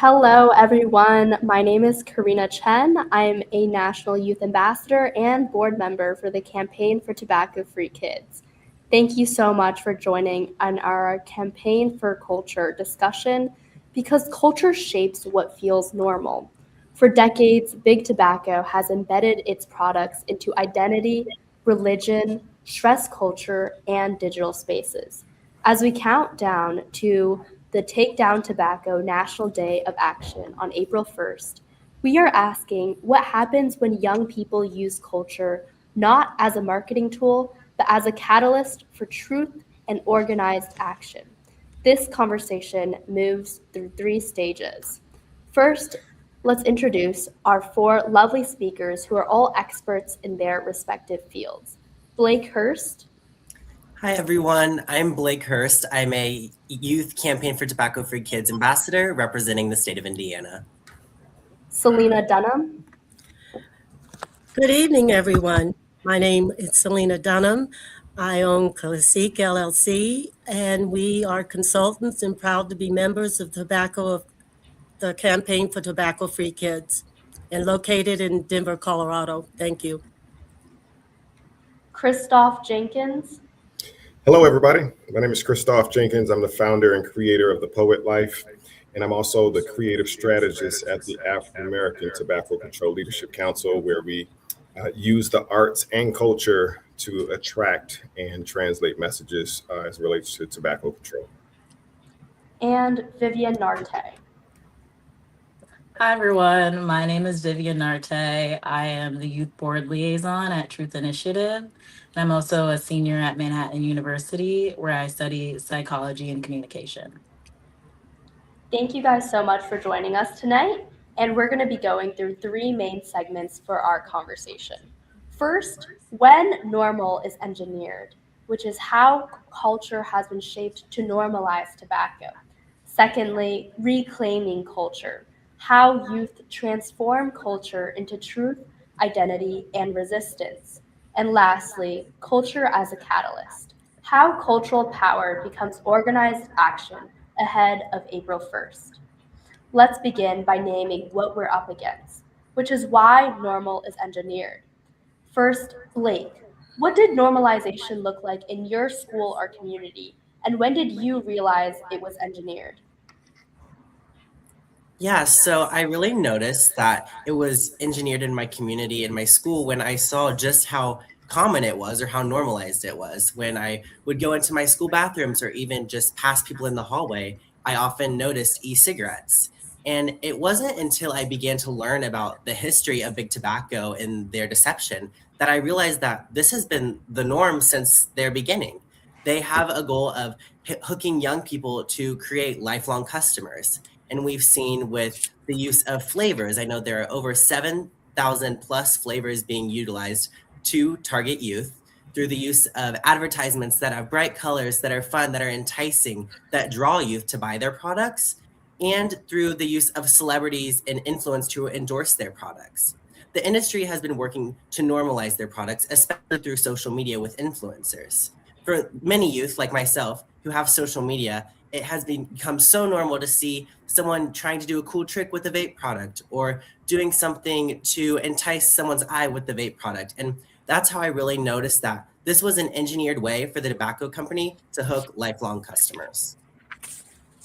Hello, everyone. My name is Karina Chen. I'm a National Youth Ambassador and board member for the Campaign for Tobacco-Free Kids. Thank you so much for joining on our Campaign for Culture discussion because culture shapes what feels normal. For decades, Big Tobacco has embedded its products into identity, religion, stress culture, and digital spaces. As we count down to the Take Down Tobacco National Day of Action on April 1st, we are asking what happens when young people use culture not as a marketing tool, but as a catalyst for truth and organized action. This conversation moves through three stages. First, let's introduce our four lovely speakers who are all experts in their respective fields. Blake Hurst. Hi, everyone. I'm Blake Hurst. I'm a Youth Campaign for Tobacco-Free Kids ambassador representing the state of Indiana. Selena Dunham. Good evening, everyone. My name is Selena Dunham. I own Classique LLC, and we are consultants and proud to be members of the Campaign for Tobacco-Free Kids, and located in Denver, Colorado. Thank you. Christoph Jenkins. Hello, everybody. My name is Christoph Jenkins. I'm the founder and creator of The Poet Life, and I'm also the creative strategist at the African American Tobacco Control Leadership Council, where we use the arts and culture to attract and translate messages as it relates to tobacco control. And Vivian Narte. Hi, everyone. My name is Vivian Narte. I am the Youth Board Liaison at Truth Initiative. And I'm also a senior at Manhattan University, where I study psychology and communication. Thank you guys so much for joining us tonight. And we're going to be going through three main segments for our conversation. First, when normal is engineered, which is how culture has been shaped to normalize tobacco. Secondly, reclaiming culture, how youth transform culture into truth, identity, and resistance. And lastly, culture as a catalyst, how cultural power becomes organized action ahead of April 1st. Let's begin by naming what we're up against, which is why normal is engineered. First, Blake, what did normalization look like in your school or community, and when did you realize it was engineered? Yeah, so I really noticed that it was engineered in my community and my school when I saw just how common it was or how normalized it was. When I would go into my school bathrooms or even just pass people in the hallway, I often noticed e-cigarettes. And it wasn't until I began to learn about the history of big tobacco and their deception that I realized that this has been the norm since their beginning. They have a goal of hooking young people to create lifelong customers. And we've seen with the use of flavors, I know there are over 7,000 plus flavors being utilized to target youth through the use of advertisements that have bright colors, that are fun, that are enticing, that draw youth to buy their products, and through the use of celebrities and influence to endorse their products. The industry has been working to normalize their products, especially through social media with influencers. For many youth like myself who have social media, it has become so normal to see someone trying to do a cool trick with a vape product or doing something to entice someone's eye with the vape product. And that's how I really noticed that this was an engineered way for the tobacco company to hook lifelong customers.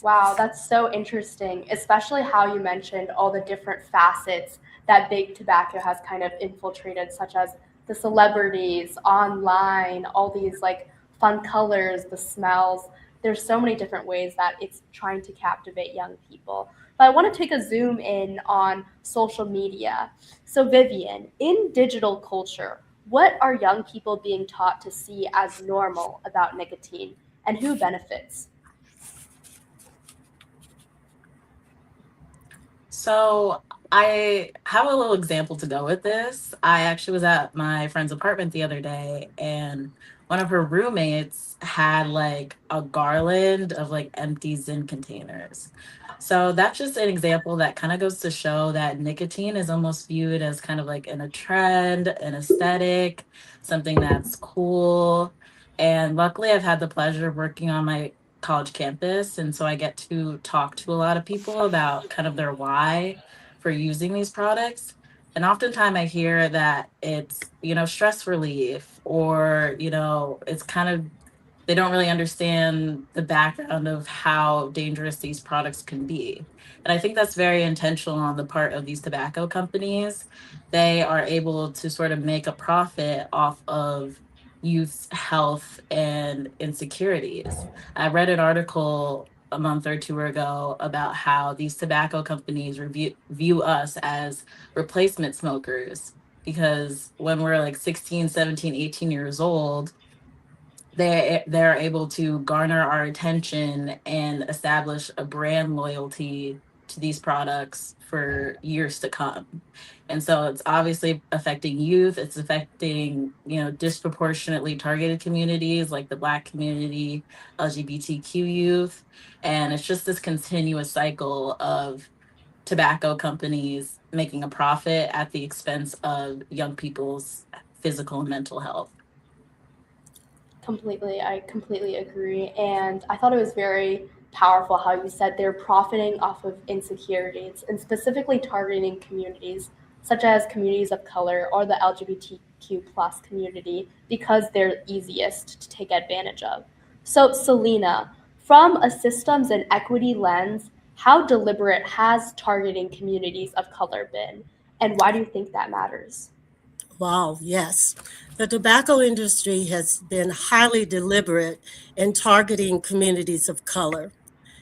Wow, that's so interesting, especially how you mentioned all the different facets that big tobacco has kind of infiltrated, such as the celebrities, online, all these like fun colors, the smells. There's so many different ways that it's trying to captivate young people. But I want to take a zoom in on social media. So Vivian, in digital culture, what are young people being taught to see as normal about nicotine, and who benefits? So I have a little example to go with this. I actually was at my friend's apartment the other day, and one of her roommates had like a garland of like empty Zyn containers. So that's just an example that kind of goes to show that nicotine is almost viewed as kind of like in a trend, an aesthetic, something that's cool. And luckily, I've had the pleasure of working on my college campus. And so I get to talk to a lot of people about kind of their why for using these products. And oftentimes I hear that it's, stress relief, or, it's kind of, they don't really understand the background of how dangerous these products can be. And I think that's very intentional on the part of these tobacco companies. They are able to sort of make a profit off of youth's health and insecurities. I read an article a month or two ago about how these tobacco companies view us as replacement smokers, because when we're like 16, 17, 18 years old, they're able to garner our attention and establish a brand loyalty to these products for years to come. And so it's obviously affecting youth. It's affecting, disproportionately targeted communities like the Black community, LGBTQ youth. And it's just this continuous cycle of tobacco companies making a profit at the expense of young people's physical and mental health. I completely agree. And I thought it was very powerful how you said they're profiting off of insecurities and specifically targeting communities such as communities of color or the LGBTQ plus community because they're easiest to take advantage of. So, Selena, from a systems and equity lens, how deliberate has targeting communities of color been? And why do you think that matters? Wow, yes. The tobacco industry has been highly deliberate in targeting communities of color.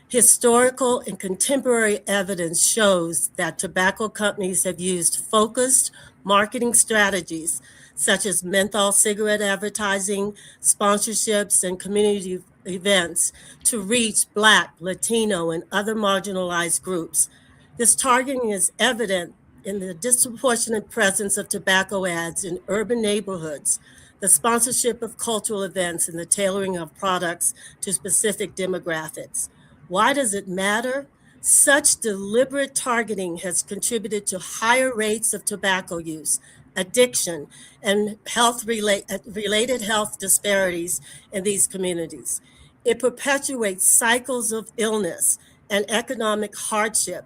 Historical and contemporary evidence shows that tobacco companies have used focused marketing strategies such as menthol cigarette advertising, sponsorships, and community events to reach Black, Latino, and other marginalized groups. This targeting is evident in the disproportionate presence of tobacco ads in urban neighborhoods, the sponsorship of cultural events, and the tailoring of products to specific demographics. Why does it matter? Such deliberate targeting has contributed to higher rates of tobacco use, addiction, and related health disparities in these communities. It perpetuates cycles of illness and economic hardship,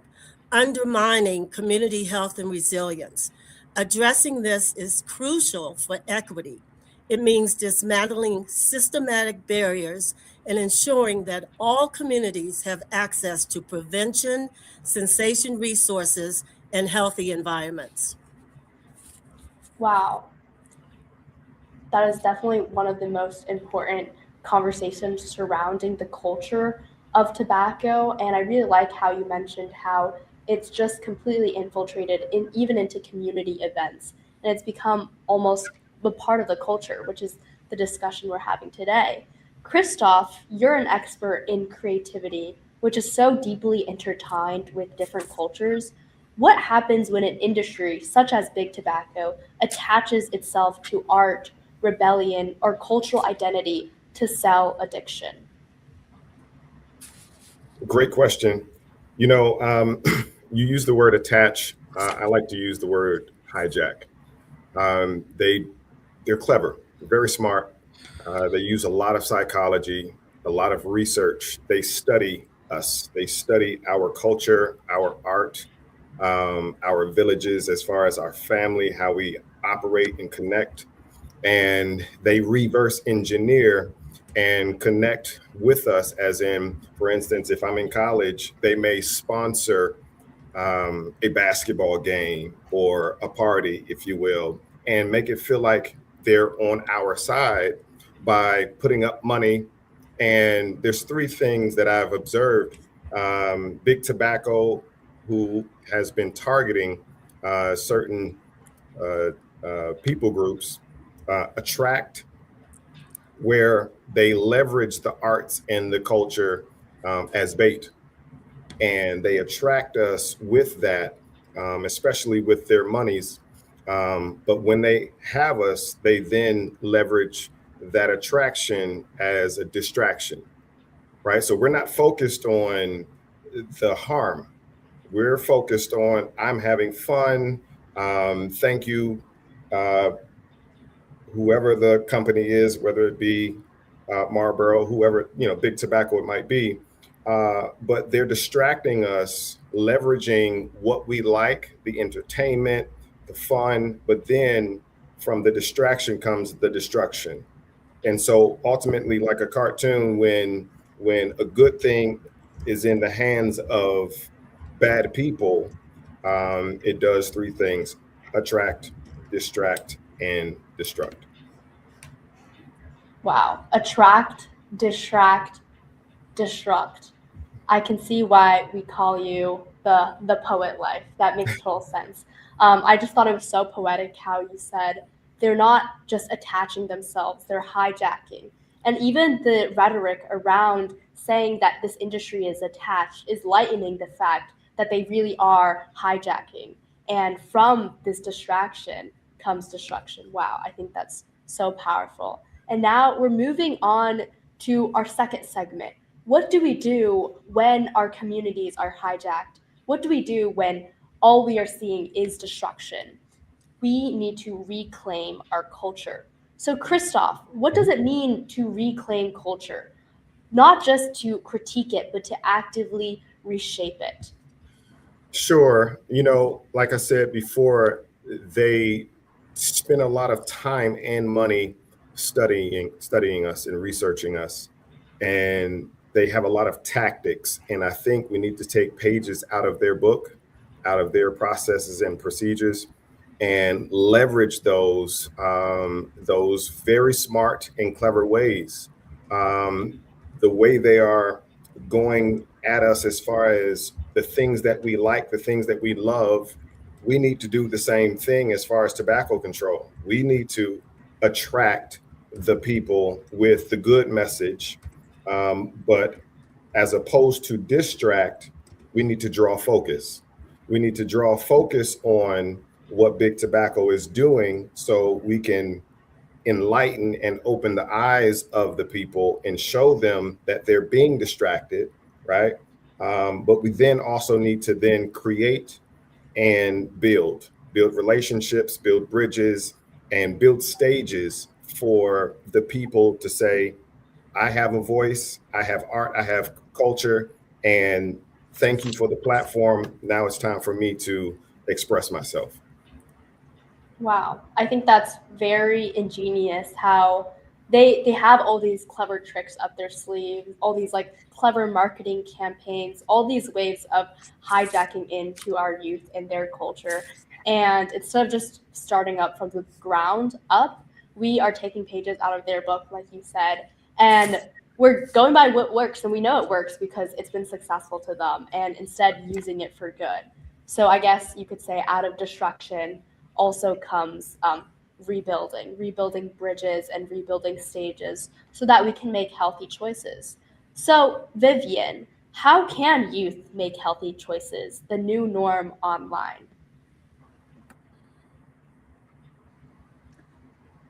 undermining community health and resilience. Addressing this is crucial for equity. It means dismantling systematic barriers and ensuring that all communities have access to prevention, cessation resources, and healthy environments. Wow. That is definitely one of the most important conversations surrounding the culture of tobacco. And I really like how you mentioned how it's just completely infiltrated even into community events. And it's become almost a part of the culture, which is the discussion we're having today. Christoph, you're an expert in creativity, which is so deeply intertwined with different cultures. What happens when an industry, such as big tobacco, attaches itself to art, rebellion, or cultural identity to sell addiction? Great question. You know, you use the word attach. I like to use the word hijack. They're clever, very smart. They use a lot of psychology, a lot of research. They study us. They study our culture, our art, our villages, as far as our family, how we operate and connect. And they reverse engineer and connect with us, as in, for instance, if I'm in college, they may sponsor a basketball game or a party, if you will, and make it feel like they're on our side by putting up money. And there's three things that I've observed. Big Tobacco, who has been targeting certain people groups, attract where they leverage the arts and the culture as bait. And they attract us with that, especially with their monies. But when they have us, they then leverage that attraction as a distraction, right? So we're not focused on the harm. We're focused on, I'm having fun. Thank you, whoever the company is, whether it be Marlboro, whoever, big tobacco it might be. But they're distracting us, leveraging what we like, the entertainment, the fun, but then from the distraction comes the destruction. And so ultimately, like a cartoon, when a good thing is in the hands of bad people, it does three things: attract, distract, and destruct. Wow. Attract, distract, destruct. I can see why we call you the poet life. That makes total sense. I just thought it was so poetic how you said they're not just attaching themselves, they're hijacking. And even the rhetoric around saying that this industry is attached is lightening the fact that they really are hijacking. And from this distraction comes destruction. Wow, I think that's so powerful. And now we're moving on to our second segment. What do we do when our communities are hijacked? What do we do when all we are seeing is destruction? We need to reclaim our culture. So, Christoph, what does it mean to reclaim culture? Not just to critique it, but to actively reshape it. Sure. Like I said before, they spend a lot of time and money studying us and researching us. And they have a lot of tactics. And I think we need to take pages out of their book, out of their processes and procedures, and leverage those very smart and clever ways. The way they are going at us as far as the things that we like, the things that we love, we need to do the same thing as far as tobacco control. We need to attract the people with the good message. But as opposed to distract, we need to draw focus. We need to draw focus on what big tobacco is doing so we can enlighten and open the eyes of the people and show them that they're being distracted, right? But we then also need to then create and build relationships, build bridges, and build stages for the people to say, I have a voice, I have art, I have culture, and thank you for the platform. Now it's time for me to express myself. Wow, I think that's very ingenious how they have all these clever tricks up their sleeve, all these like clever marketing campaigns, all these ways of hijacking into our youth and their culture. And instead of just starting up from the ground up, we are taking pages out of their book, like you said, and we're going by what works, and we know it works because it's been successful to them, and instead using it for good. So I guess you could say out of destruction also comes rebuilding bridges and rebuilding stages so that we can make healthy choices. So, Vivian, how can youth make healthy choices, the new norm online?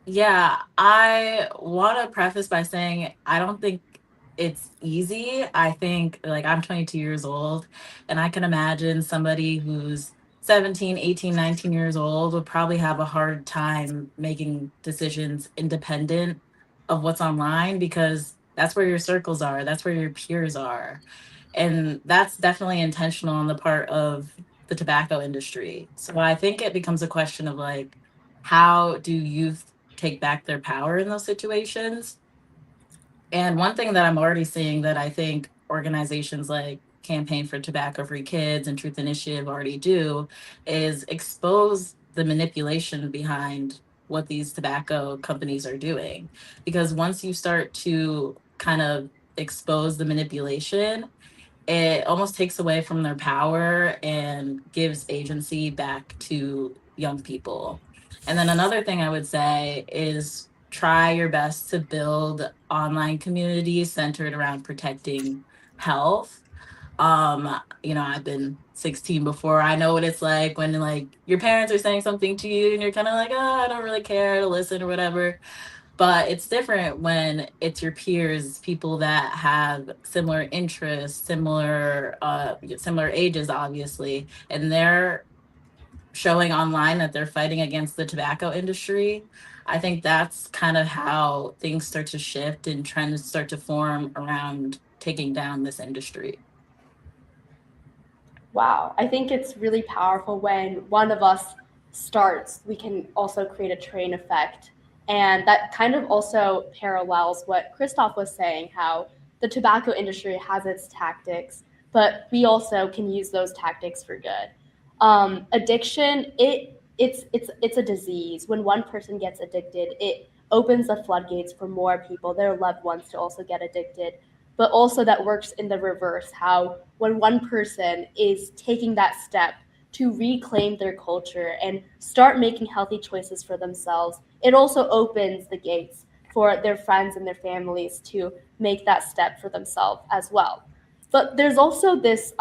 Yeah, I want to preface by saying I don't think it's easy. I think like I'm 22 years old and I can imagine somebody who's 17, 18, 19 years old would probably have a hard time making decisions independent of what's online because that's where your circles are, that's where your peers are. And that's definitely intentional on the part of the tobacco industry. So I think it becomes a question of like, how do youth take back their power in those situations? And one thing that I'm already seeing that I think organizations like Campaign for Tobacco Free Kids and Truth Initiative already do is expose the manipulation behind what these tobacco companies are doing. Because once you start to kind of expose the manipulation, it almost takes away from their power and gives agency back to young people. And then another thing I would say is try your best to build online communities centered around protecting health. I've been 16 before. I know what it's like when like your parents are saying something to you and you're kind of like, oh, I don't really care to listen or whatever. But it's different when it's your peers, people that have similar interests, similar ages, obviously, and they're showing online that they're fighting against the tobacco industry. I think that's kind of how things start to shift and trends start to form around taking down this industry. Wow, I think it's really powerful when one of us starts, we can also create a train effect. And that kind of also parallels what Christoph was saying, how the tobacco industry has its tactics, but we also can use those tactics for good. Addiction, it's a disease. When one person gets addicted, it opens the floodgates for more people, their loved ones, to also get addicted. But also that works in the reverse, how when one person is taking that step to reclaim their culture and start making healthy choices for themselves, it also opens the gates for their friends and their families to make that step for themselves as well. But there's also this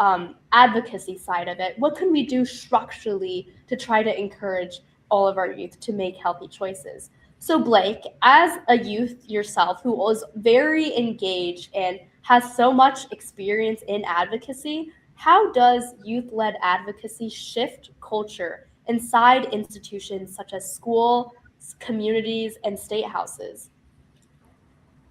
advocacy side of it. What can we do structurally to try to encourage all of our youth to make healthy choices? So, Blake, as a youth yourself who was very engaged and has so much experience in advocacy, how does youth led advocacy shift culture inside institutions such as school, communities, and state houses?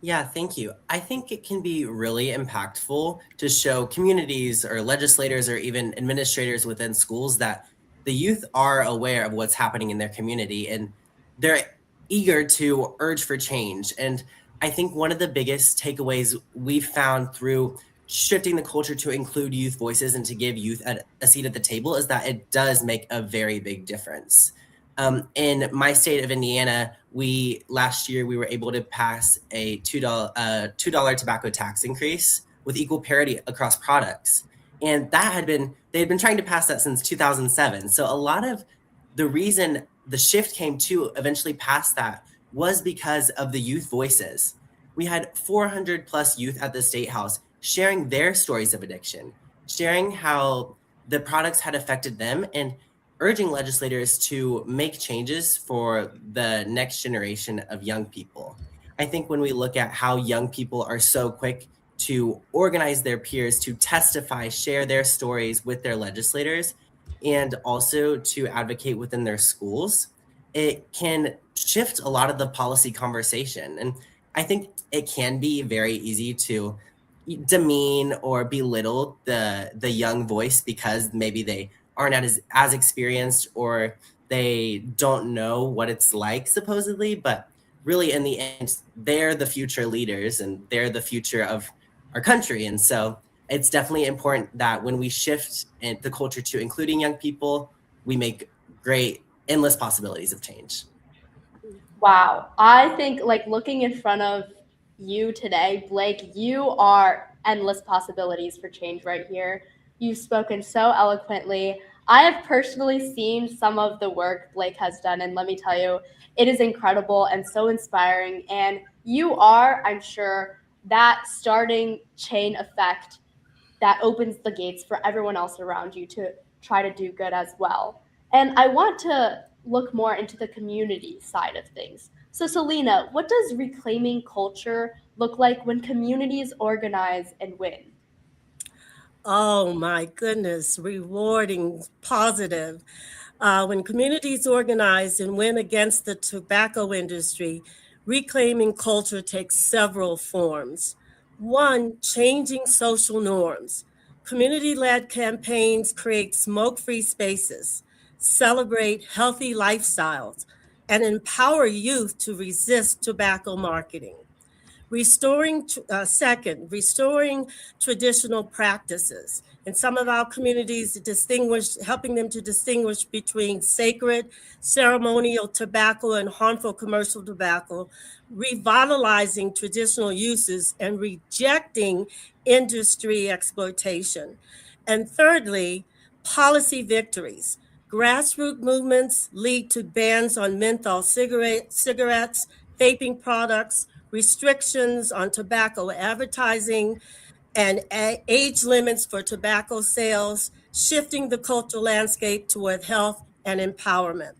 Yeah, thank you. I think it can be really impactful to show communities or legislators or even administrators within schools that the youth are aware of what's happening in their community and they're eager to urge for change. And I think one of the biggest takeaways we've found through shifting the culture to include youth voices and to give youth a seat at the table is that it does make a very big difference. In my state of Indiana, last year we were able to pass a $2 tobacco tax increase with equal parity across products, and they had been trying to pass that since 2007. So a lot of the reason the shift came to eventually pass that was because of the youth voices. We had 400 plus youth at the state house sharing their stories of addiction, sharing how the products had affected them, and urging legislators to make changes for the next generation of young people. I think when we look at how young people are so quick to organize their peers, to testify, share their stories with their legislators, and also to advocate within their schools, it can shift a lot of the policy conversation. And I think it can be very easy to demean or belittle the young voice because maybe they aren't as experienced or they don't know what it's like supposedly, but really in the end they're the future leaders and they're the future of our country. And so it's definitely important that when we shift the culture to including young people, we make great endless possibilities of change. Wow. I think like looking in front of you today, Blake, you are endless possibilities for change right here. You've spoken so eloquently. I have personally seen some of the work Blake has done, and let me tell you, it is incredible and so inspiring. And you are, I'm sure, that starting chain effect that opens the gates for everyone else around you to try to do good as well. And I want to look more into the community side of things. So, Selena, what does reclaiming culture look like when communities organize and win? Oh my goodness, rewarding, positive. When communities organize and win against the tobacco industry, reclaiming culture takes several forms. One, changing social norms. Community led campaigns create smoke free spaces, celebrate healthy lifestyles, and empower youth to resist tobacco marketing. Second, restoring traditional practices. In some of our communities, helping them to distinguish between sacred, ceremonial tobacco and harmful commercial tobacco, revitalizing traditional uses, and rejecting industry exploitation. And thirdly, policy victories. Grassroots movements lead to bans on menthol cigarettes, vaping products, restrictions on tobacco advertising, and age limits for tobacco sales, shifting the cultural landscape toward health and empowerment.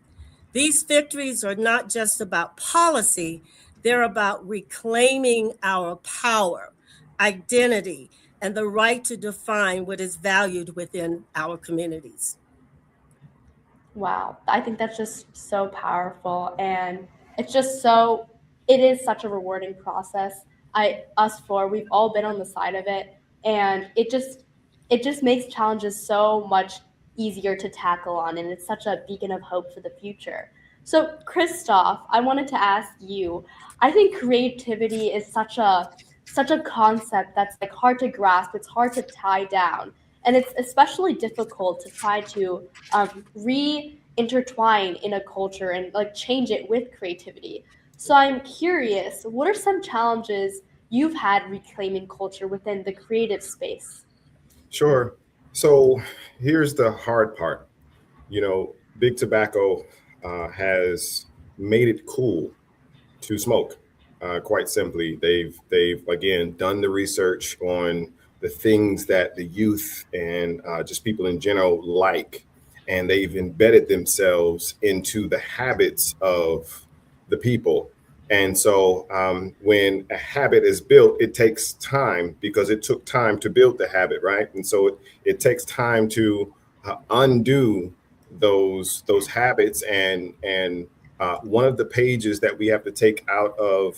These victories are not just about policy, they're about reclaiming our power, identity, and the right to define what is valued within our communities. Wow, I think that's just so powerful, and it's just so it is such a rewarding process. Us four, we've all been on the side of it, and it just makes challenges so much easier to tackle on, and it's such a beacon of hope for the future. So, Christoph, I wanted to ask you. I think creativity is such a concept that's like hard to grasp. It's hard to tie down, and it's especially difficult to try to re-intertwine in a culture and like change it with creativity. So I'm curious, what are some challenges you've had reclaiming culture within the creative space? Sure. So here's the hard part. Big tobacco has made it cool to smoke. Quite simply, they've again done the research on the things that the youth and just people in general like, and they've embedded themselves into the habits of the people. And so, when a habit is built, it takes time because it took time to build the habit, right? And so it takes time to undo those habits and one of the pages that we have to take out of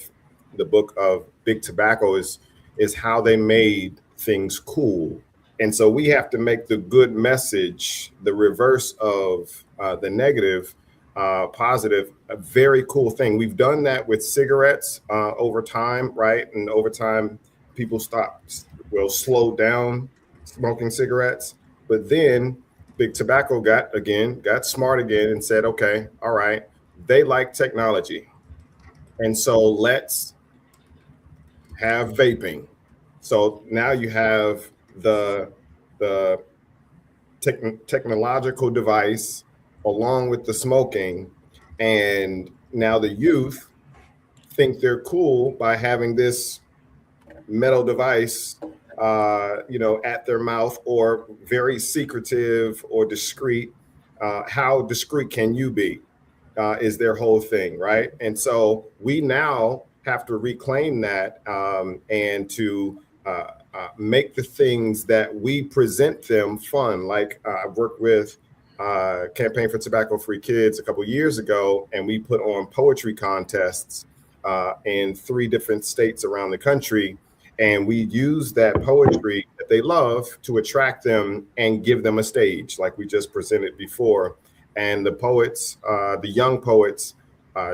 the book of Big Tobacco is how they made things cool. And so we have to make the good message the reverse of the negative, positive, a very cool thing. We've done that with cigarettes over time, right? And over time, people slow down smoking cigarettes. But then Big Tobacco got smart again and said, okay, all right, they like technology. And so let's have vaping. So now you have the technological device along with the smoking, and now the youth think they're cool by having this metal device at their mouth, or very secretive or discreet. How discreet can you be? Is their whole thing, right? And so we now have to reclaim that, and to make the things that we present them fun. Like I worked with Campaign for Tobacco-Free Kids a couple years ago, and we put on poetry contests in 3 different states around the country. And we use that poetry that they love to attract them and give them a stage, like we just presented before. And the poets, the young poets,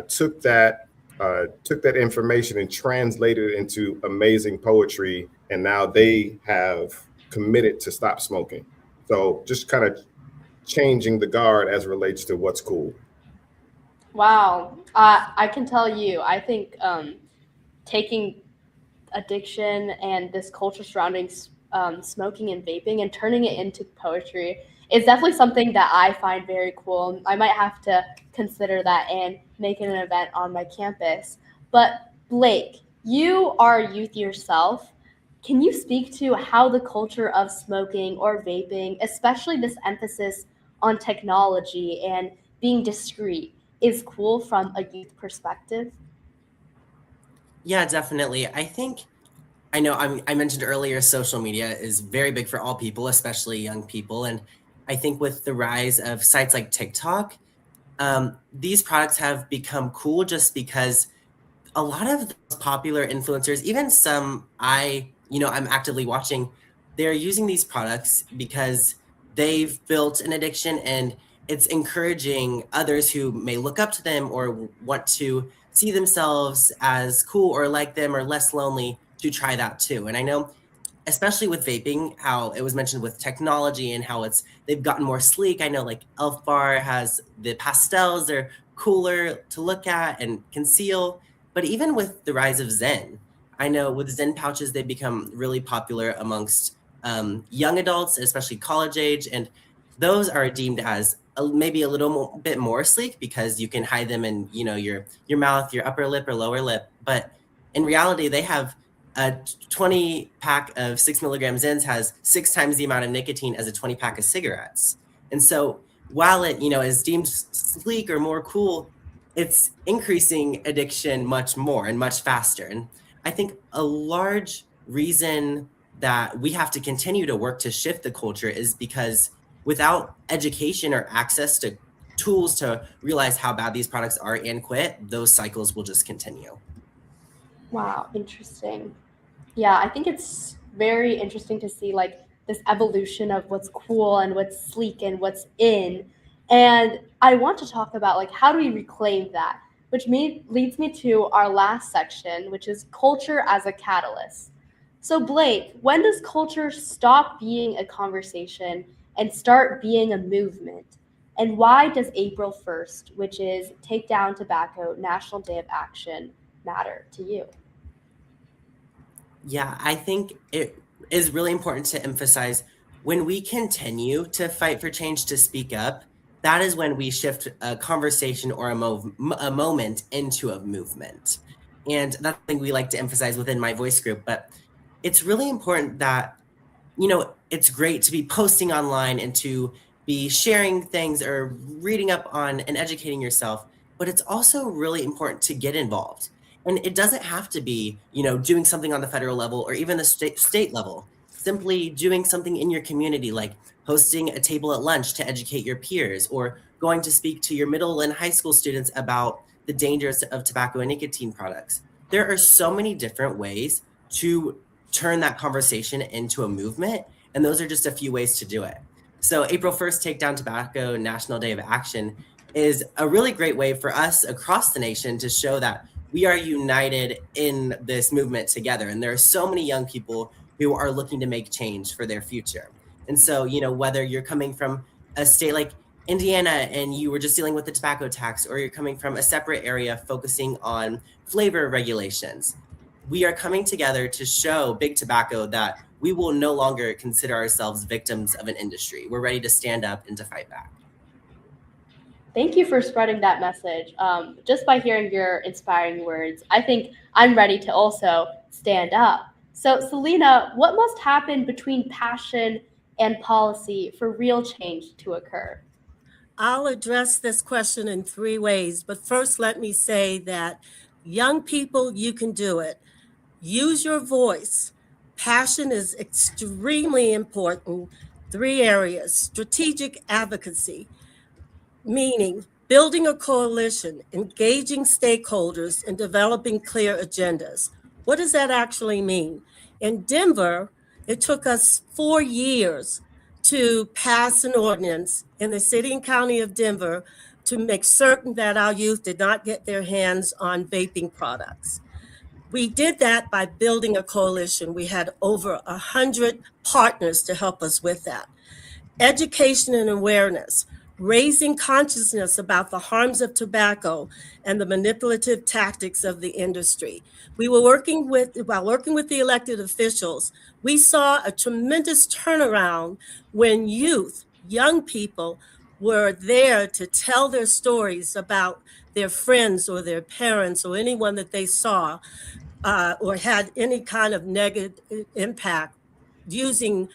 took that information and translated it into amazing poetry. And now they have committed to stop smoking. So just kind of changing the guard as it relates to what's cool. Wow, I can tell you, I think taking addiction and this culture surrounding smoking and vaping and turning it into poetry is definitely something that I find very cool. I might have to consider that and make it an event on my campus. But Blake, you are youth yourself. Can you speak to how the culture of smoking or vaping, especially this emphasis on technology and being discreet, is cool from a youth perspective? Yeah, definitely. I know I mentioned earlier, social media is very big for all people, especially young people. And I think with the rise of sites like TikTok, these products have become cool just because a lot of those popular influencers, even some I'm actively watching, they're using these products because they've built an addiction, and it's encouraging others who may look up to them or want to see themselves as cool or like them or less lonely to try that too. And I know, especially with vaping, how it was mentioned with technology and how they've gotten more sleek. I know like Elf Bar has the pastels, they're cooler to look at and conceal. But even with the rise of Zen, I know with Zen pouches, they've become really popular amongst young adults, especially college age. And those are deemed as maybe a little bit more sleek because you can hide them in, your mouth, your upper lip or lower lip. But in reality, they have a 20 pack of 6 milligram Zens has 6 times the amount of nicotine as a 20 pack of cigarettes. And so while it, is deemed sleek or more cool, it's increasing addiction much more and much faster. And I think a large reason that we have to continue to work to shift the culture is because without education or access to tools to realize how bad these products are and quit, those cycles will just continue. Wow, interesting. Yeah, I think it's very interesting to see like this evolution of what's cool and what's sleek and what's in. And I want to talk about like how do we reclaim that, which leads me to our last section, which is culture as a catalyst. So Blake, when does culture stop being a conversation and start being a movement? And why does April 1st, which is Take Down Tobacco National Day of Action, matter to you? Yeah, I think it is really important to emphasize when we continue to fight for change, to speak up, that is when we shift a conversation or a moment into a movement. And that's something we like to emphasize within my voice group. But it's really important that, it's great to be posting online and to be sharing things or reading up on and educating yourself. But it's also really important to get involved. And it doesn't have to be, doing something on the federal level or even the state level. Simply doing something in your community, like hosting a table at lunch to educate your peers, or going to speak to your middle and high school students about the dangers of tobacco and nicotine products. There are so many different ways to turn that conversation into a movement, and those are just a few ways to do it. So April 1st, Take Down Tobacco National Day of Action is a really great way for us across the nation to show that we are united in this movement together. And there are so many young people who are looking to make change for their future. And so, whether you're coming from a state like Indiana and you were just dealing with the tobacco tax, or you're coming from a separate area focusing on flavor regulations, we are coming together to show Big Tobacco that we will no longer consider ourselves victims of an industry. We're ready to stand up and to fight back. Thank you for spreading that message. Just by hearing your inspiring words, I think I'm ready to also stand up. So, Selena, what must happen between passion and policy for real change to occur? I'll address this question in three ways, but first let me say that young people, you can do it. Use your voice. Passion is extremely important. Three areas: strategic advocacy, meaning building a coalition, engaging stakeholders, and developing clear agendas. What does that actually mean? In Denver, it took us 4 years to pass an ordinance in the city and county of Denver to make certain that our youth did not get their hands on vaping products. We did that by building a coalition. We had over 100 partners to help us with that. Education and awareness, raising consciousness about the harms of tobacco and the manipulative tactics of the industry. While working with the elected officials, we saw a tremendous turnaround when young people were there to tell their stories about their friends or their parents or anyone that they saw or had any kind of negative impact using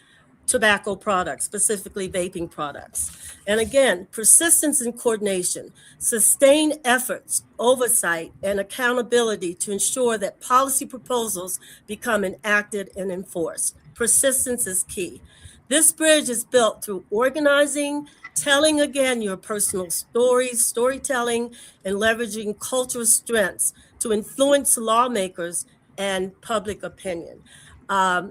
tobacco products, specifically vaping products. And again, persistence and coordination, sustained efforts, oversight, and accountability to ensure that policy proposals become enacted and enforced. Persistence is key. This bridge is built through organizing, telling again your personal stories, storytelling, and leveraging cultural strengths to influence lawmakers and public opinion.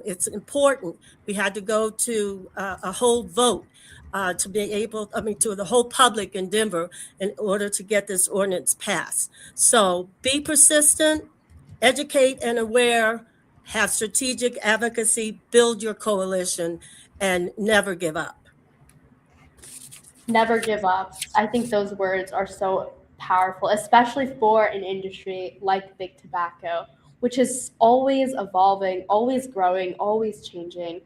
It's important. We had to go to a whole vote to be able, to the whole public in Denver in order to get this ordinance passed. So be persistent, educate and aware, have strategic advocacy, build your coalition, and never give up. Never give up. I think those words are so powerful, especially for an industry like big tobacco, which is always evolving, always growing, always changing.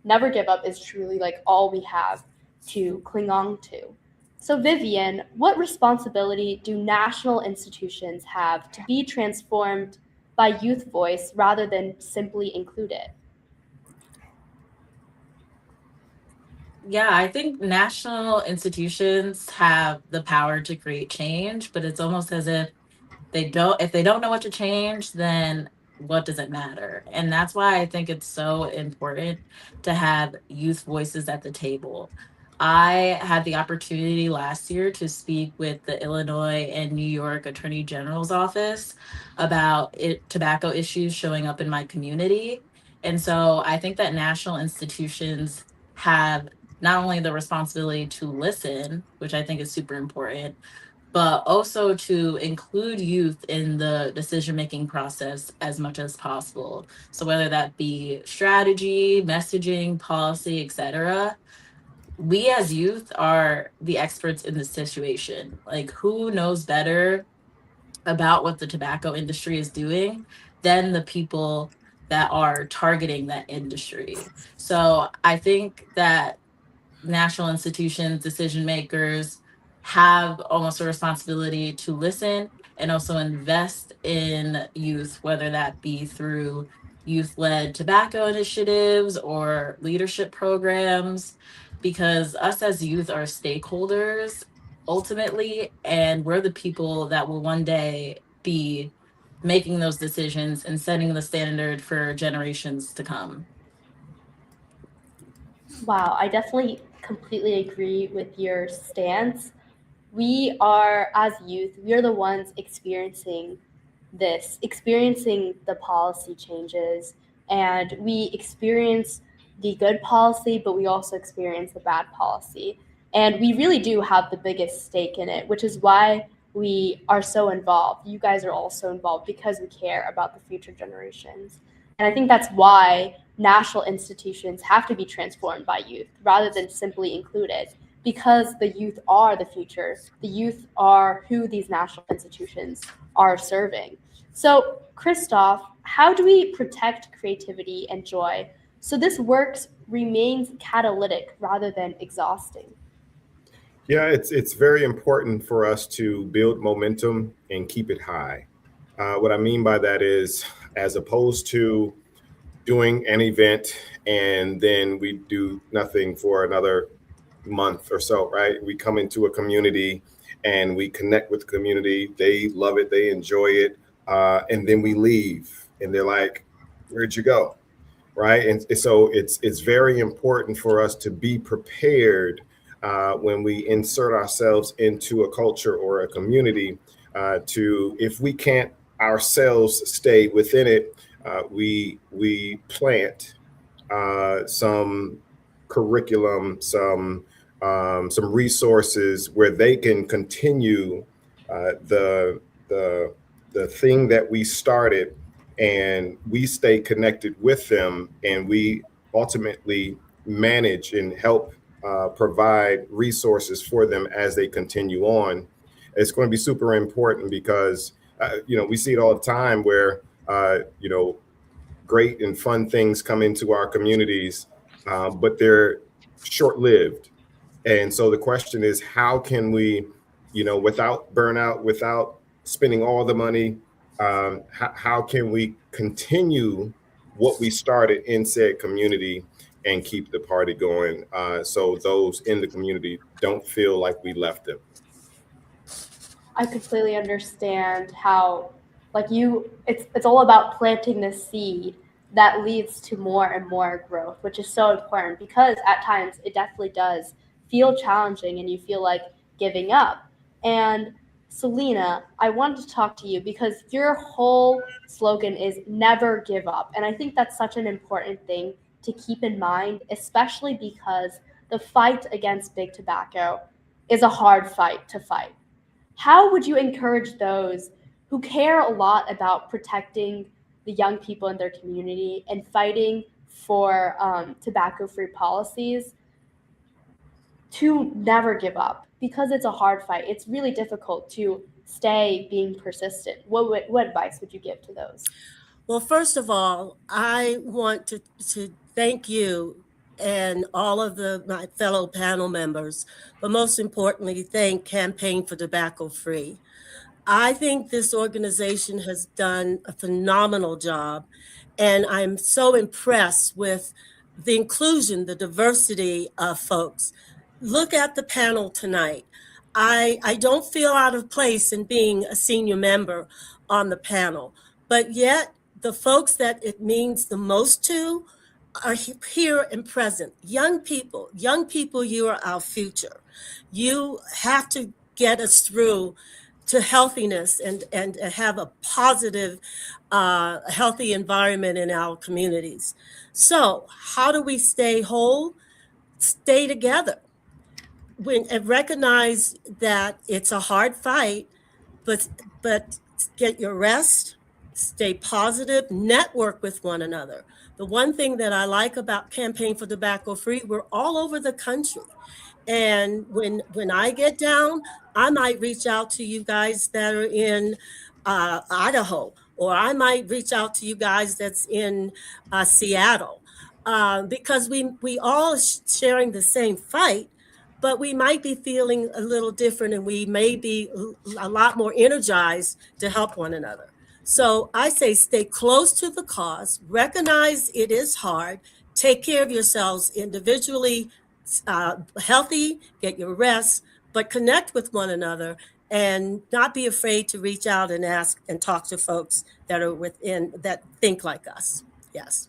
Never give up is truly like all we have to cling on to. So, Vivian, what responsibility do national institutions have to be transformed by youth voice rather than simply included? Yeah, I think national institutions have the power to create change, but it's almost as if if they don't know what to change, then what does it matter? And that's why I think it's so important to have youth voices at the table. I had the opportunity last year to speak with the Illinois and New York Attorney General's office about tobacco issues showing up in my community. And so I think that national institutions have not only the responsibility to listen, which I think is super important, but also to include youth in the decision making process as much as possible. So whether that be strategy, messaging, policy, etc., we as youth are the experts in this situation. Like, who knows better about what the tobacco industry is doing than the people that are targeting that industry? So I think that national institutions, decision makers have almost a responsibility to listen and also invest in youth, whether that be through youth led tobacco initiatives or leadership programs, because us as youth are stakeholders ultimately, and we're the people that will one day be making those decisions and setting the standard for generations to come. Wow, I definitely completely agree with your stance. We are, as youth, we are the ones experiencing the policy changes, and we experience the good policy, but we also experience the bad policy. And we really do have the biggest stake in it, which is why we are so involved. You guys are also involved because we care about the future generations. And I think that's why national institutions have to be transformed by youth rather than simply included, because the youth are the future. The youth are who these national institutions are serving. So, Christoph, how do we protect creativity and joy so this work remains catalytic rather than exhausting? Yeah, it's very important for us to build momentum and keep it high. What I mean by that is, as opposed to doing an event and then we do nothing for another month or so, right? We come into a community and we connect with the community. They love it, they enjoy it, and then we leave, and they're like, "Where'd you go?" Right? And so it's very important for us to be prepared when we insert ourselves into a culture or a community. To if we can't ourselves stay within it, we plant some curriculum, some resources where they can continue the thing that we started, and we stay connected with them, and we ultimately manage and help provide resources for them as they continue on. It's going to be super important because we see it all the time where great and fun things come into our communities, but they're short-lived. And so the question is, how can we, without burnout, without spending all the money, how can we continue what we started in said community and keep the party going, so those in the community don't feel like we left them? I completely understand how, it's all about planting the seed that leads to more and more growth, which is so important because at times it definitely does feel challenging and you feel like giving up. And Selena, I wanted to talk to you because your whole slogan is never give up. And I think that's such an important thing to keep in mind, especially because the fight against big tobacco is a hard fight to fight. How would you encourage those who care a lot about protecting the young people in their community and fighting for tobacco-free policies to never give up? Because it's a hard fight. It's really difficult to stay being persistent. What advice would you give to those? Well, first of all, I want to thank you and all of my fellow panel members, but most importantly, thank Campaign for Tobacco Free. I think this organization has done a phenomenal job, and I'm so impressed with the inclusion, the diversity of folks. Look at the panel tonight. I don't feel out of place in being a senior member on the panel, but yet the folks that it means the most to are here and present. Young people, you are our future. You have to get us through to healthiness and have a positive, healthy environment in our communities. So how do we stay whole? Stay together. And recognize that it's a hard fight, but get your rest, stay positive, network with one another. The one thing that I like about Campaign for Tobacco Free, we're all over the country. And when I get down, I might reach out to you guys that are in Idaho, or I might reach out to you guys that's in Seattle, because we all sharing the same fight, but we might be feeling a little different, and we may be a lot more energized to help one another. So I say stay close to the cause, recognize it is hard, take care of yourselves individually, healthy, get your rest, but connect with one another and not be afraid to reach out and ask and talk to folks that are within that think like us. Yes.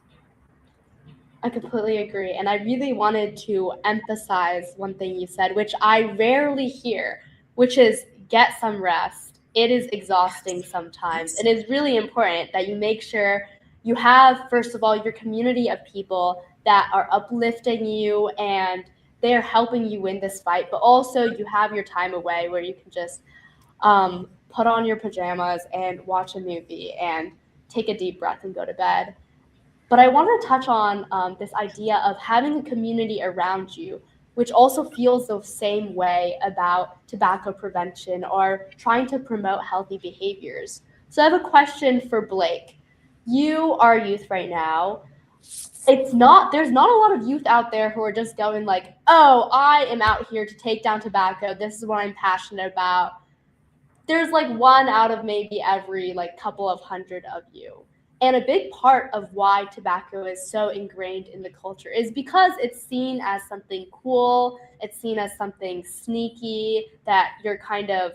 I completely agree. And I really wanted to emphasize one thing you said, which I rarely hear, which is get some rest. It is exhausting sometimes. It is really important that you make sure you have, first of all, your community of people that are uplifting you and they're helping you win this fight, but also you have your time away where you can just put on your pajamas and watch a movie and take a deep breath and go to bed. But I want to touch on this idea of having a community around you, which also feels the same way about tobacco prevention or trying to promote healthy behaviors. So I have a question for Blake. You are youth right now. There's not a lot of youth out there who are just going like, oh, I am out here to take down tobacco. This is what I'm passionate about. There's like one out of maybe every like couple of hundred of you. And a big part of why tobacco is so ingrained in the culture is because it's seen as something cool, it's seen as something sneaky, that you're kind of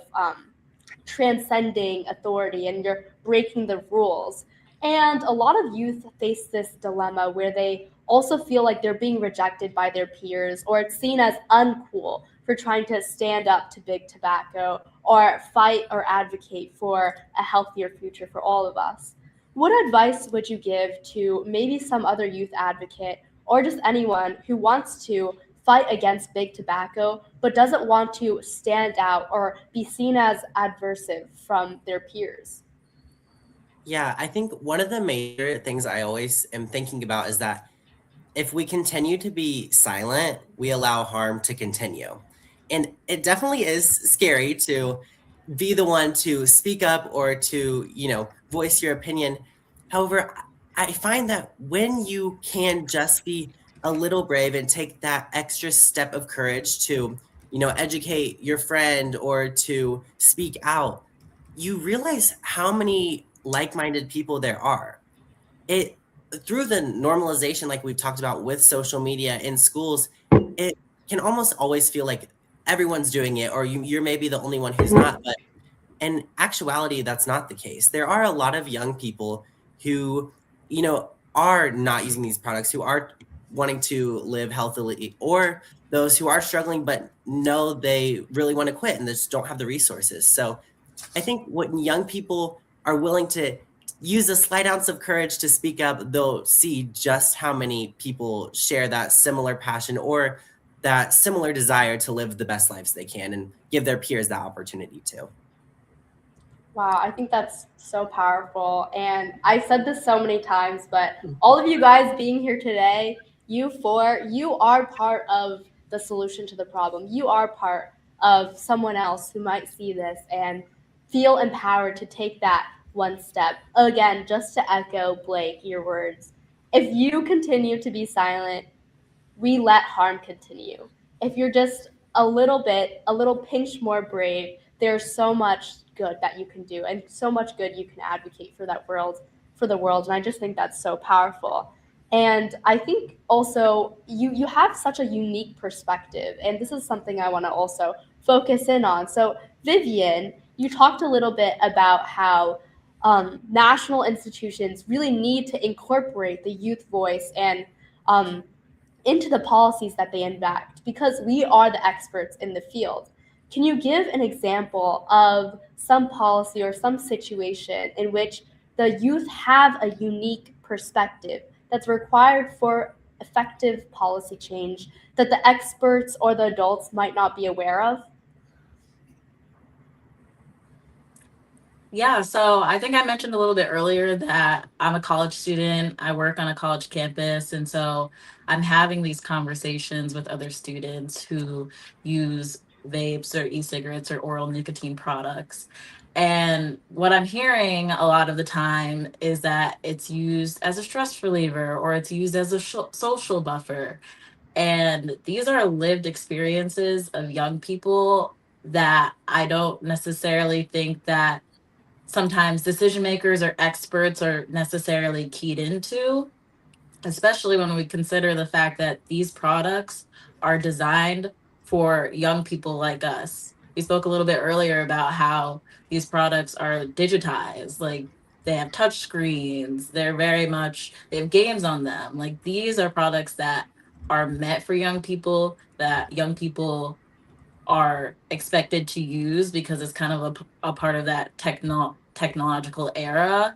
transcending authority and you're breaking the rules. And a lot of youth face this dilemma where they also feel like they're being rejected by their peers, or it's seen as uncool for trying to stand up to big tobacco or fight or advocate for a healthier future for all of us. What advice would you give to maybe some other youth advocate or just anyone who wants to fight against big tobacco but doesn't want to stand out or be seen as adversive from their peers? Yeah, I think one of the major things I always am thinking about is that if we continue to be silent, we allow harm to continue. And it definitely is scary to be the one to speak up or to, voice your opinion. However, I find that when you can just be a little brave and take that extra step of courage to, educate your friend or to speak out, you realize how many like-minded people there are. It Through the normalization, like we've talked about with social media in schools, it can almost always feel like everyone's doing it, or you're maybe the only one who's not. But in actuality, that's not the case. There are a lot of young people who, are not using these products, who are wanting to live healthily, or those who are struggling but know they really want to quit and just don't have the resources. So I think when young people are willing to use a slight ounce of courage to speak up, they'll see just how many people share that similar passion or that similar desire to live the best lives they can and give their peers that opportunity to. Wow, I think that's so powerful. And I've said this so many times, but all of you guys being here today, you four, you are part of the solution to the problem. You are part of someone else who might see this and feel empowered to take that one step. Again, just to echo Blake, your words, if you continue to be silent, we let harm continue. If you're just a little pinch more brave, there's so much good that you can do and so much good you can advocate for the world. And I just think that's so powerful. And I think also you have such a unique perspective. And this is something I want to also focus in on. So Vivian, you talked a little bit about how national institutions really need to incorporate the youth voice and into the policies that they enact, because we are the experts in the field. Can you give an example of some policy or some situation in which the youth have a unique perspective that's required for effective policy change that the experts or the adults might not be aware of? Yeah, so I think I mentioned a little bit earlier that I'm a college student. I work on a college campus. And so I'm having these conversations with other students who use vapes or e-cigarettes or oral nicotine products. And what I'm hearing a lot of the time is that it's used as a stress reliever or it's used as a social buffer. And these are lived experiences of young people that I don't necessarily think that sometimes decision makers or experts are necessarily keyed into, especially when we consider the fact that these products are designed for young people like us. We spoke a little bit earlier about how these products are digitized, like they have touch screens, they have games on them. Like these are products that are meant for young people, that young people are expected to use because it's kind of a part of that technological era.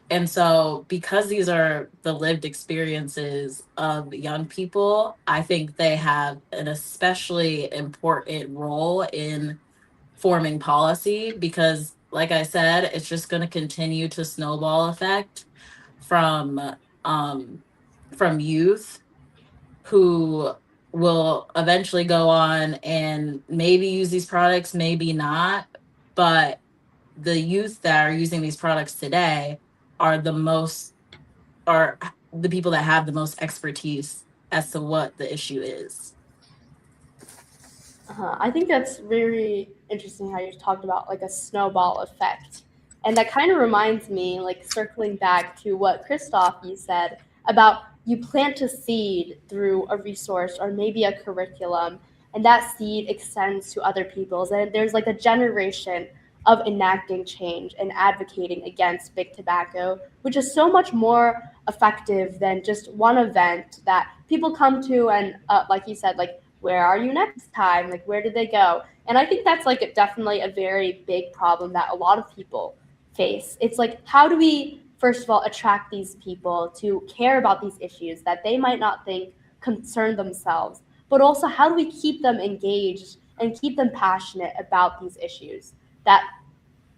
And so, because these are the lived experiences of young people, I think they have an especially important role in forming policy because, like I said, it's just going to continue to snowball effect from um, from youth who will eventually go on and maybe use these products, maybe not. But the youth that are using these products today are are the people that have the most expertise as to what the issue is. I think that's very interesting how you talked about like a snowball effect. And that kind of reminds me, like circling back to what Christoph you said about you plant a seed through a resource or maybe a curriculum, and that seed extends to other people's. And there's like a generation of enacting change and advocating against big tobacco, which is so much more effective than just one event that people come to and, like you said, like where are you next time? Like, where did they go? And I think that's like definitely a very big problem that a lot of people face. It's like, how do we, first of all, attract these people to care about these issues that they might not think concern themselves? But also, how do we keep them engaged and keep them passionate about these issues that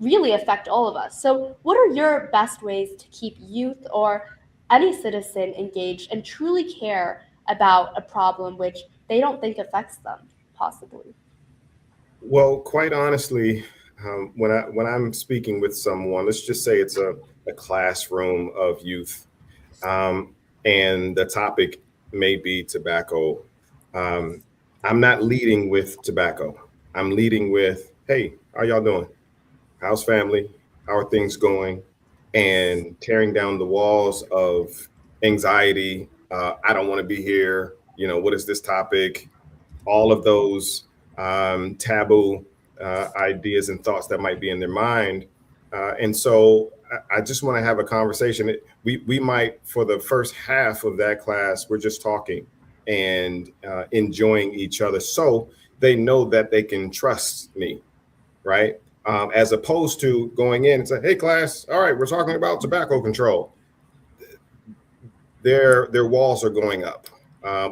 really affect all of us? So, what are your best ways to keep youth or any citizen engaged and truly care about a problem which they don't think affects them, possibly? Well, quite honestly, when I'm speaking with someone, let's just say it's a classroom of youth, and the topic may be tobacco. Um, I'm not leading with tobacco. I'm leading with, hey, how y'all doing? How's family? How are things going? And tearing down the walls of anxiety. I don't want to be here. What is this topic? All of those taboo ideas and thoughts that might be in their mind. And so I just want to have a conversation. We might, for the first half of that class, we're just talking and enjoying each other. So they know that they can trust me, right? As opposed to going in and say, hey, class, all right, we're talking about tobacco control. Their walls are going up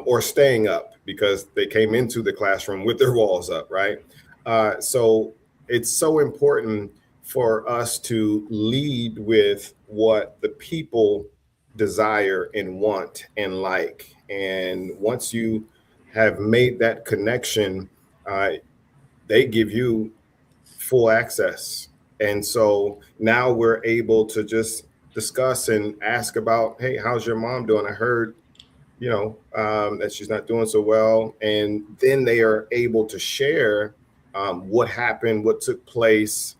or staying up because they came into the classroom with their walls up, right? So it's so important for us to lead with what the people desire and want and like. And once you have made that connection, they give you full access. And so now we're able to just discuss and ask about, hey, how's your mom doing? I heard, that she's not doing so well. And then they are able to share what happened, what took place,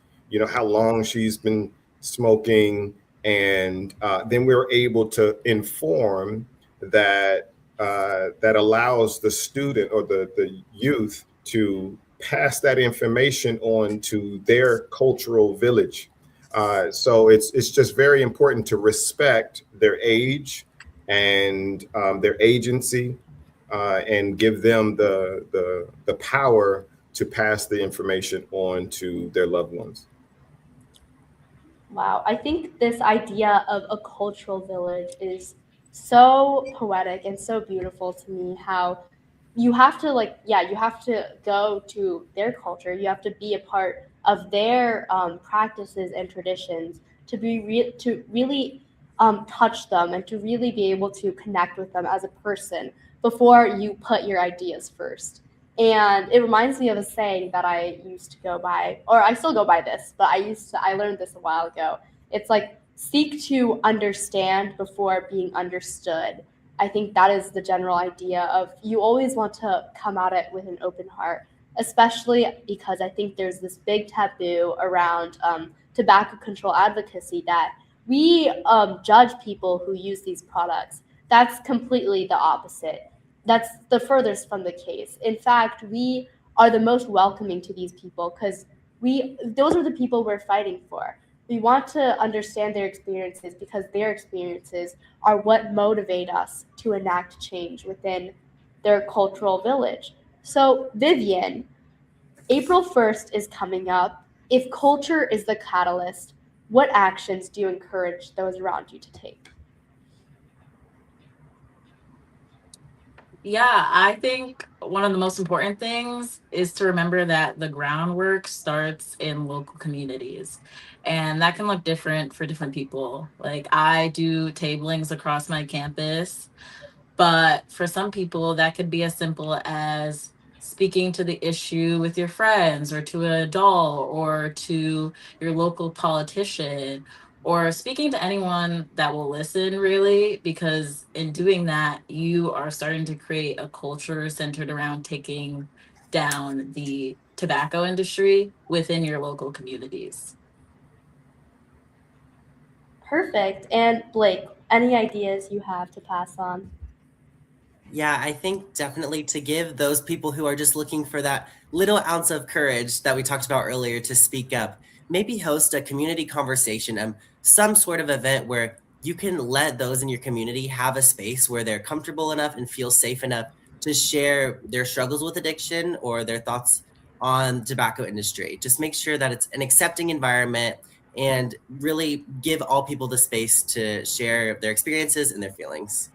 how long she's been smoking. And then we're able to inform that allows the student or the youth to pass that information on to their cultural village. So it's just very important to respect their age and their agency, and give them the power to pass the information on to their loved ones. Wow, I think this idea of a cultural village is so poetic and so beautiful to me. How you have to you have to go to their culture. You have to be a part of their practices and traditions to to really touch them and to really be able to connect with them as a person before you put your ideas first. And it reminds me of a saying that I used to go by, or I still go by this, but I learned this a while ago. It's like, seek to understand before being understood. I think that is the general idea of, you always want to come at it with an open heart, especially because I think there's this big taboo around tobacco control advocacy, that we judge people who use these products. That's completely the opposite. That's the furthest from the case. In fact, we are the most welcoming to these people, because those are the people we're fighting for. We want to understand their experiences, because their experiences are what motivate us to enact change within their cultural village. So, Vivian, April 1st is coming up. If culture is the catalyst, what actions do you encourage those around you to take? Yeah, I think one of the most important things is to remember that the groundwork starts in local communities. And that can look different for different people. Like, I do tablings across my campus, but for some people, that could be as simple as speaking to the issue with your friends, or to a doll, or to your local politician, or speaking to anyone that will listen, really, because in doing that, you are starting to create a culture centered around taking down the tobacco industry within your local communities. Perfect. And Blake, any ideas you have to pass on? Yeah, I think definitely to give those people who are just looking for that little ounce of courage that we talked about earlier to speak up, maybe host a community conversation, some sort of event where you can let those in your community have a space where they're comfortable enough and feel safe enough to share their struggles with addiction or their thoughts on tobacco industry. Just make sure that it's an accepting environment and really give all people the space to share their experiences and their feelings.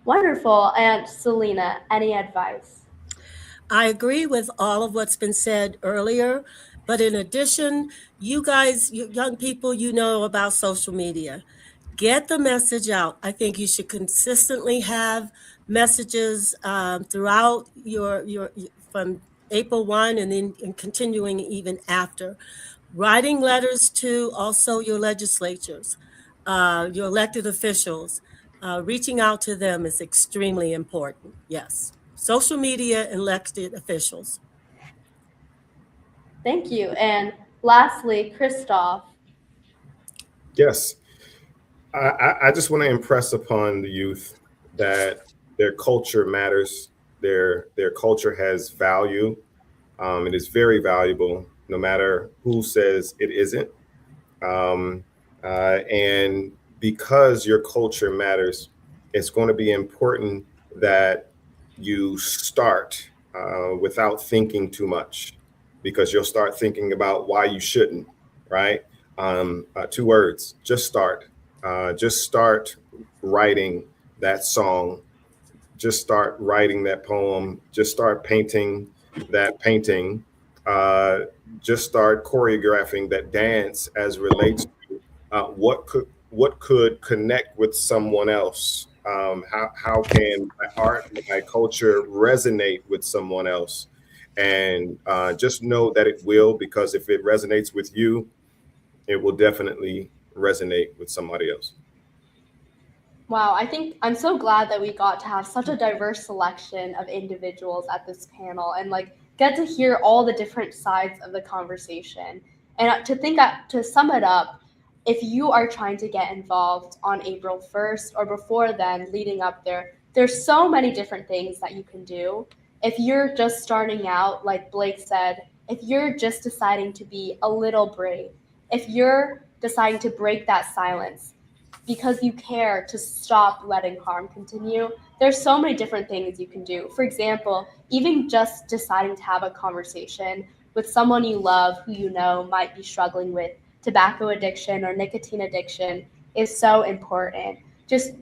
Wonderful. And Selena, any advice? I agree with all of what's been said earlier, but in addition, you guys, you young people, you know about social media. Get the message out. I think you should consistently have messages throughout your from April 1 and then and continuing even after. Writing letters to also your legislatures, your elected officials, reaching out to them is extremely important. Yes. Social media and elected officials. Thank you. And lastly, Christoph. Yes, I just want to impress upon the youth that their culture matters. Their culture has value. It is very valuable, no matter who says it isn't. Um, and because your culture matters, it's going to be important that you start without thinking too much, because you'll start thinking about why you shouldn't, right? Two words, just start. Just start writing that song. Just start writing that poem. Just start painting that painting. Uh, just start choreographing that dance as relates to what could connect with someone else. How can my art, my culture resonate with someone else? And just know that it will, because if it resonates with you, it will definitely resonate with somebody else. Wow, I think I'm so glad that we got to have such a diverse selection of individuals at this panel, and get to hear all the different sides of the conversation. And to sum it up, if you are trying to get involved on April 1st or before then, leading up there, there's so many different things that you can do. If you're just starting out, like Blake said, if you're just deciding to be a little brave, if you're deciding to break that silence, because you care to stop letting harm continue. There's so many different things you can do. For example, even just deciding to have a conversation with someone you love who you know might be struggling with tobacco addiction or nicotine addiction is so important. Just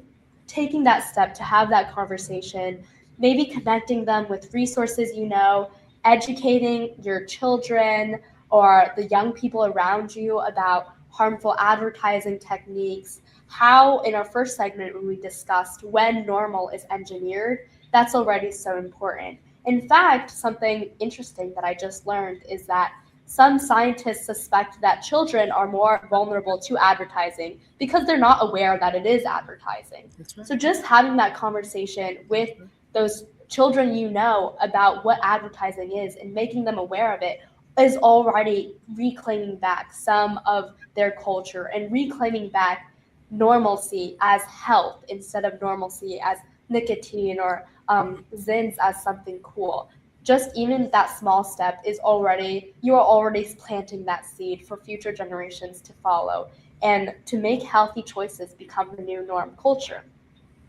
taking that step to have that conversation, maybe connecting them with resources you know, educating your children or the young people around you about harmful advertising techniques. How, in our first segment, when we discussed when normal is engineered, that's already so important. In fact, something interesting that I just learned is that some scientists suspect that children are more vulnerable to advertising because they're not aware that it is advertising. That's right. So just having that conversation with those children you know about what advertising is and making them aware of it is already reclaiming back some of their culture and reclaiming back normalcy as health instead of normalcy as nicotine or zins as something cool. Just even that small step is already, you're already planting that seed for future generations to follow and to make healthy choices become the new norm culture.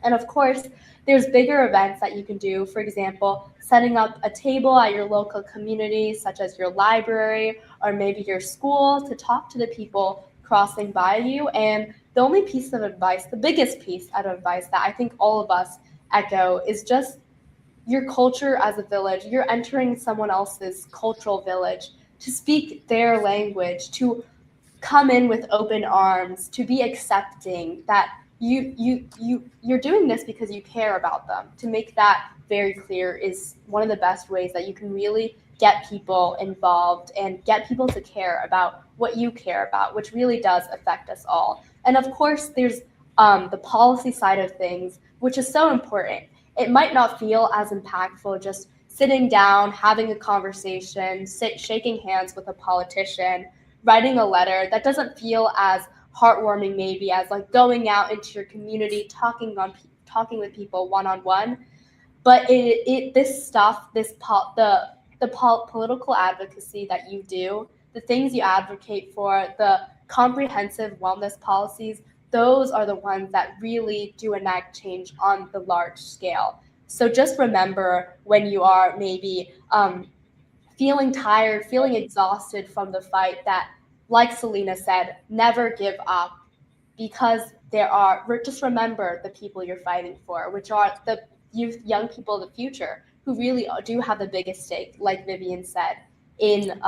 And of course, there's bigger events that you can do. For example, setting up a table at your local community, such as your library or maybe your school, to talk to the people crossing by you. And the only piece of advice, the biggest piece of advice that I think all of us echo is just your culture as a village. You're entering someone else's cultural village to speak their language, to come in with open arms, to be accepting that you're doing this because you care about them. To make that very clear is one of the best ways that you can really get people involved and get people to care about what you care about, which really does affect us all. And of course, there's the policy side of things, which is so important. It might not feel as impactful just sitting down, having a conversation, shaking hands with a politician, writing a letter. That doesn't feel as heartwarming maybe as like going out into your community, talking with people one on one. But this stuff, political advocacy that you do, the things you advocate for, the comprehensive wellness policies, those are the ones that really do enact change on the large scale. So just remember when you are maybe feeling tired, feeling exhausted from the fight, that, like Selena said, never give up, because just remember the people you're fighting for, which are the young people of the future who really do have the biggest stake, like Vivian said, in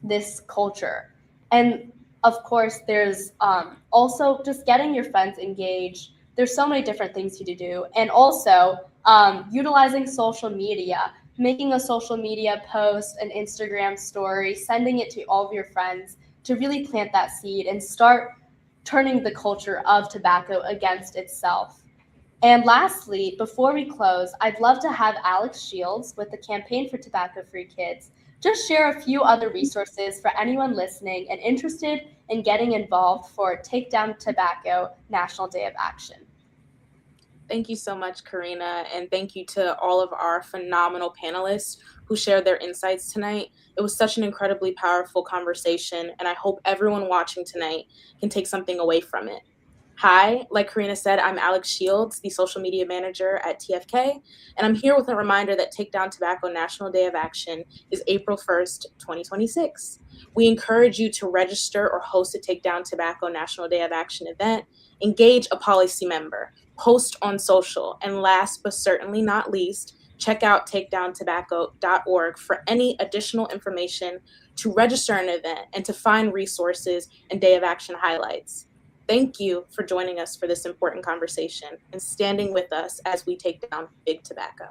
this culture. And of course, there's also just getting your friends engaged. There's so many different things you do. And also utilizing social media, making a social media post, an Instagram story, sending it to all of your friends to really plant that seed and start turning the culture of tobacco against itself. And lastly, before we close, I'd love to have Alex Shields with the Campaign for Tobacco-Free Kids just share a few other resources for anyone listening and interested in getting involved for Take Down Tobacco National Day of Action. Thank you so much, Karina, and thank you to all of our phenomenal panelists who shared their insights tonight. It was such an incredibly powerful conversation, and I hope everyone watching tonight can take something away from it. Hi, like Karina said, I'm Alex Shields, the social media manager at TFK, and I'm here with a reminder that Take Down Tobacco National Day of Action is April 1st, 2026. We encourage you to register or host a Take Down Tobacco National Day of Action event, engage a policy member, post on social, and last but certainly not least, check out takedowntobacco.org for any additional information to register an event and to find resources and Day of Action highlights. Thank you for joining us for this important conversation and standing with us as we take down big tobacco.